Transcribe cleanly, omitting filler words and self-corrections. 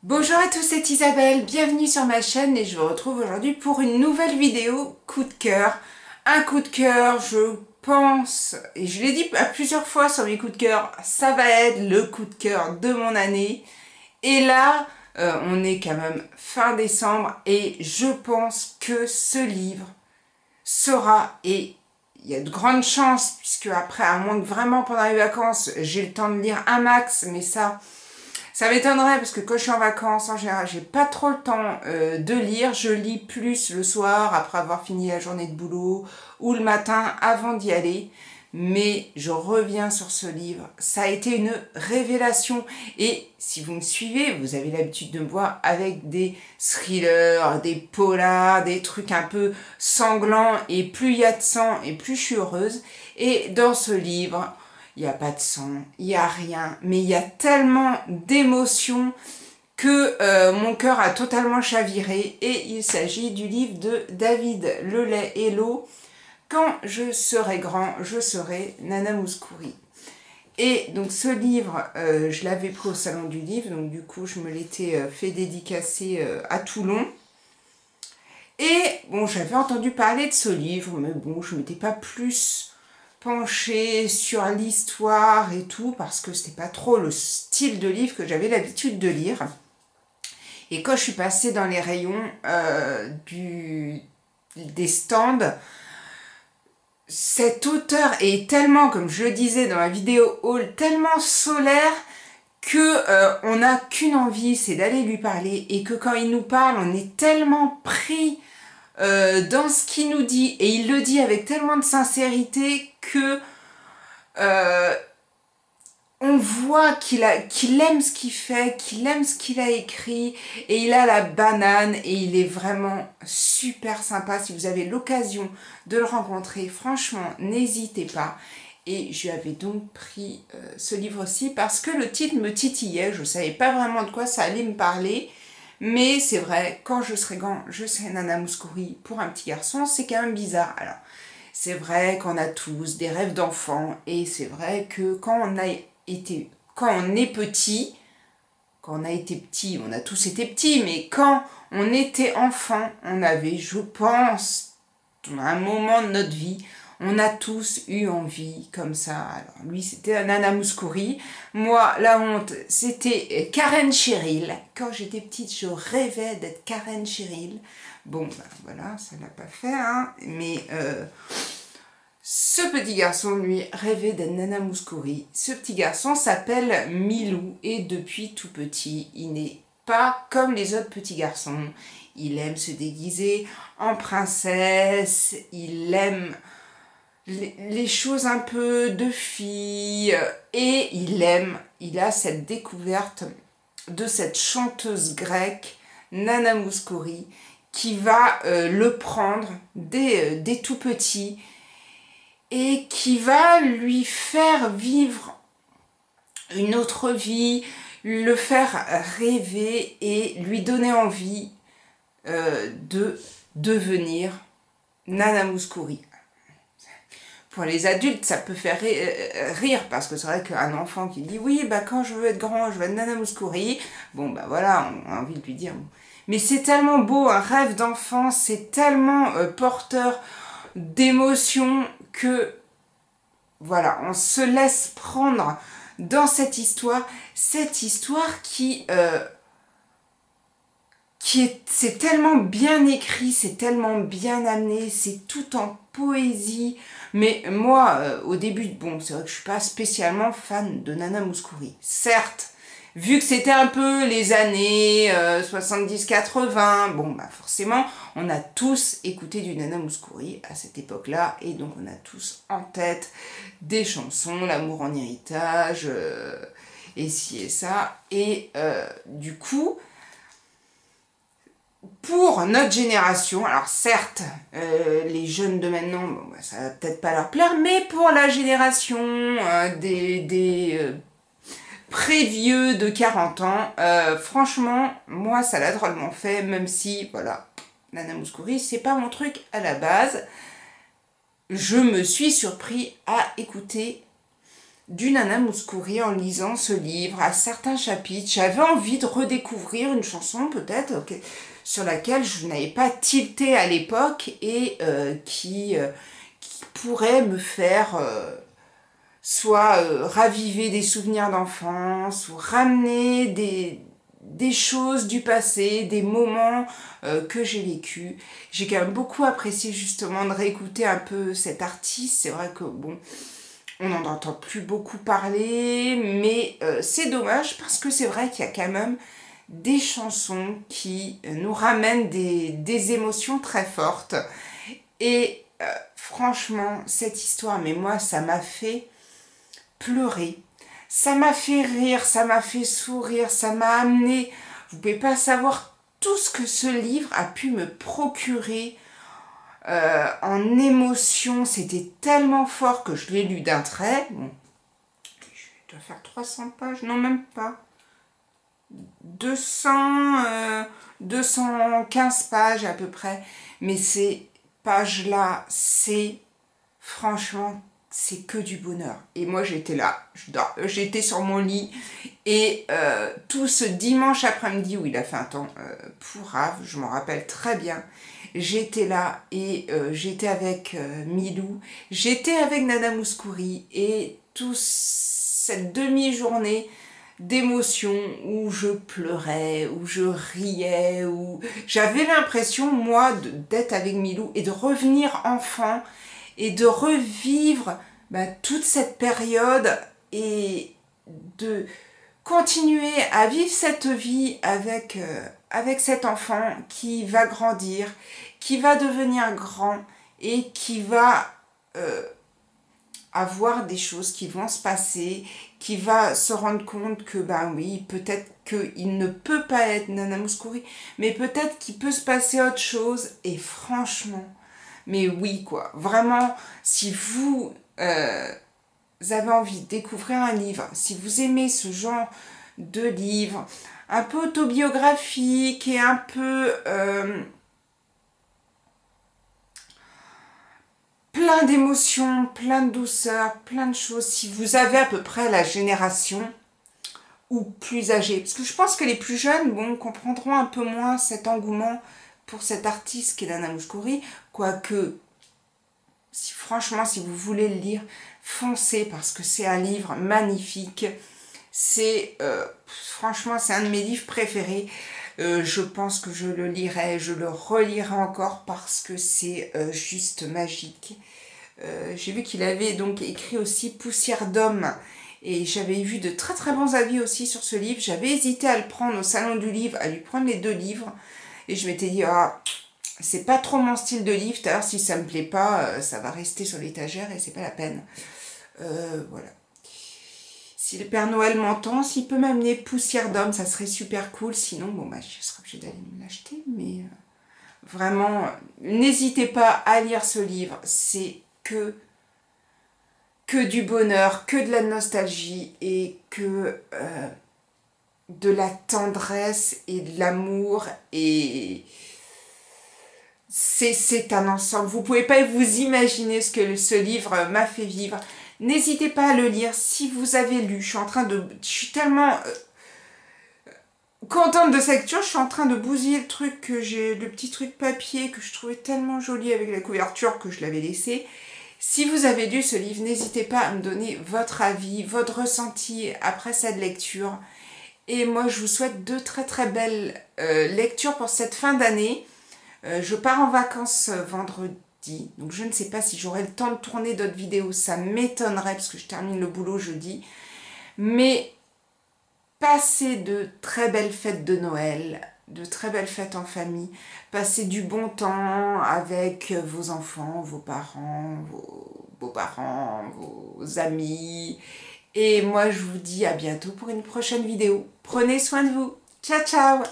Bonjour à tous, c'est Isabelle, bienvenue sur ma chaîne et je vous retrouve aujourd'hui pour une nouvelle vidéo coup de cœur. Un coup de cœur, je pense, et je l'ai dit à plusieurs fois sur mes coups de cœur, ça va être le coup de cœur de mon année. Et là, on est quand même fin décembre et je pense que ce livre sera, et il y a de grandes chances, puisque après, à moins que vraiment pendant les vacances, j'ai le temps de lire un max, mais ça m'étonnerait parce que quand je suis en vacances, en général, j'ai pas trop le temps de lire. Je lis plus le soir après avoir fini la journée de boulot ou le matin avant d'y aller. Mais je reviens sur ce livre. Ça a été une révélation. Et si vous me suivez, vous avez l'habitude de me voir avec des thrillers, des polars, des trucs un peu sanglants. Et plus il y a de sang, et plus je suis heureuse. Et dans ce livre, il n'y a pas de sang, il n'y a rien, mais il y a tellement d'émotions que mon cœur a totalement chaviré. Et il s'agit du livre de David Le Lait et l'eau. Quand je serai grand, je serai Nana Mouskouri. Et donc ce livre, je l'avais pris au salon du livre, donc du coup je me l'étais fait dédicacer à Toulon. Et bon, j'avais entendu parler de ce livre, mais bon, je ne m'étais pas plus penchée sur l'histoire et tout, parce que c'était pas trop le style de livre que j'avais l'habitude de lire. Et quand je suis passée dans les rayons des stands, cet auteur est tellement, comme je le disais dans ma vidéo haul, tellement solaire que on n'a qu'une envie, c'est d'aller lui parler, et que quand il nous parle, on est tellement pris dans ce qu'il nous dit, et il le dit avec tellement de sincérité que on voit qu'il aime ce qu'il fait, qu'il aime ce qu'il a écrit, et il a la banane, et il est vraiment super sympa. Si vous avez l'occasion de le rencontrer, franchement, n'hésitez pas. Et je lui avais donc pris ce livre-ci parce que le titre me titillait, je ne savais pas vraiment de quoi ça allait me parler, mais c'est vrai, quand je serai grand, je serai Nana Mouskouri pour un petit garçon, c'est quand même bizarre. Alors, c'est vrai qu'on a tous des rêves d'enfants, et c'est vrai que quand on est petit, quand on a été petit, on a tous été petits, mais quand on était enfant, on avait, je pense, à un moment de notre vie, on a tous eu envie comme ça. Alors lui, c'était Nana Mouskouri. Moi, la honte, c'était Karen Cheryl. Quand j'étais petite, je rêvais d'être Karen Cheryl. Bon, ben voilà, ça l'a pas fait, hein. Mais ce petit garçon, lui, rêvait d'être Nana Mouskouri. Ce petit garçon s'appelle Milou et depuis tout petit, il n'est pas comme les autres petits garçons. Il aime se déguiser en princesse, il aime les choses un peu de fille, et il a cette découverte de cette chanteuse grecque, Nana Mouskouri, qui va le prendre dès tout petit, et qui va lui faire vivre une autre vie, le faire rêver et lui donner envie de devenir Nana Mouskouri. Pour les adultes, ça peut faire rire, parce que c'est vrai qu'un enfant qui dit « Oui, bah, quand je veux être grand, je veux être Nana Mouskouri », bon, bah voilà, on a envie de lui dire. Mais c'est tellement beau, un rêve d'enfant, c'est tellement porteur d'émotions que, voilà, on se laisse prendre dans cette histoire c'est tellement bien écrit, c'est tellement bien amené, c'est tout en poésie. Mais moi, au début, bon, c'est vrai que je suis pas spécialement fan de Nana Mouskouri. Certes, vu que c'était un peu les années 70-80, bon, bah forcément, on a tous écouté du Nana Mouskouri à cette époque-là, et donc on a tous en tête des chansons, L'amour en héritage, et ci et ça, et du coup, pour notre génération, alors certes, les jeunes de maintenant, bon, bah, ça va peut-être pas leur plaire, mais pour la génération des prévieux de 40 ans, franchement, moi, ça l'a drôlement fait, même si, voilà, Nana Mouskouri, c'est pas mon truc à la base. Je me suis surpris à écouter du Nana Mouskouri en lisant ce livre. À certains chapitres, j'avais envie de redécouvrir une chanson peut-être sur laquelle je n'avais pas tilté à l'époque et qui pourrait me faire soit raviver des souvenirs d'enfance ou ramener des choses du passé, des moments que j'ai vécus. J'ai quand même beaucoup apprécié justement de réécouter un peu cet artiste. C'est vrai que bon, on n'en entend plus beaucoup parler, mais c'est dommage parce que c'est vrai qu'il y a quand même des chansons qui nous ramènent des émotions très fortes. Et franchement, cette histoire, mais moi, ça m'a fait pleurer. Ça m'a fait rire, ça m'a fait sourire, ça m'a amené... Vous pouvez pas savoir tout ce que ce livre a pu me procurer en émotion. C'était tellement fort que je l'ai lu d'un trait. Bon, je dois faire 300 pages, non même pas. 215 pages à peu près. Mais ces pages-là, c'est franchement... c'est que du bonheur. Et moi, j'étais là, j'étais sur mon lit, et tout ce dimanche après-midi, où il a fait un temps pourrave, je m'en rappelle très bien, j'étais là, et j'étais avec Milou, j'étais avec Nana Mouskouri, et toute cette demi-journée d'émotions où je pleurais, où je riais, où j'avais l'impression, moi, d'être avec Milou, et de revenir enfant, et de revivre toute cette période et de continuer à vivre cette vie avec cet enfant qui va grandir, qui va devenir grand et qui va avoir des choses qui vont se passer, qui va se rendre compte que oui, peut-être qu'il ne peut pas être Nana Mouskouri, mais peut-être qu'il peut se passer autre chose. Et franchement, mais oui, quoi. Vraiment, si vous avez envie de découvrir un livre, si vous aimez ce genre de livre, un peu autobiographique et un peu plein d'émotions, plein de douceur, plein de choses, si vous avez à peu près la génération ou plus âgée, parce que je pense que les plus jeunes, bon, comprendront un peu moins cet engouement pour cet artiste qui est Nana Mouskouri, quoique, franchement, si vous voulez le lire, foncez, parce que c'est un livre magnifique. C'est, franchement, c'est un de mes livres préférés. Je pense que je le lirai, je le relirai encore, parce que c'est juste magique. J'ai vu qu'il avait donc écrit aussi Poussière d'homme, et j'avais vu de très très bons avis aussi sur ce livre. J'avais hésité à le prendre au salon du livre, à lui prendre les 2 livres, et je m'étais dit, ah, c'est pas trop mon style de livre, d'ailleurs si ça me plaît pas, ça va rester sur l'étagère et c'est pas la peine. Voilà. Si le Père Noël m'entend, s'il peut m'amener Poussière d'homme, ça serait super cool. Sinon, bon, je serai obligée d'aller me l'acheter. Mais vraiment, n'hésitez pas à lire ce livre. C'est que du bonheur, que de la nostalgie et que de la tendresse et de l'amour. Et c'est un ensemble. Vous pouvez pas vous imaginer ce que ce livre m'a fait vivre. N'hésitez pas à le lire si vous avez lu. Je suis tellement contente de cette lecture. Je suis en train de bousiller le truc le petit truc papier que je trouvais tellement joli avec la couverture que je l'avais laissé. Si vous avez lu ce livre, n'hésitez pas à me donner votre avis, votre ressenti après cette lecture. Et moi, je vous souhaite de très très belles lectures pour cette fin d'année. Je pars en vacances vendredi, donc je ne sais pas si j'aurai le temps de tourner d'autres vidéos, ça m'étonnerait parce que je termine le boulot jeudi. Mais passez de très belles fêtes de Noël, de très belles fêtes en famille, passez du bon temps avec vos enfants, vos parents, vos beaux-parents, vos amis. Et moi je vous dis à bientôt pour une prochaine vidéo. Prenez soin de vous. Ciao ciao!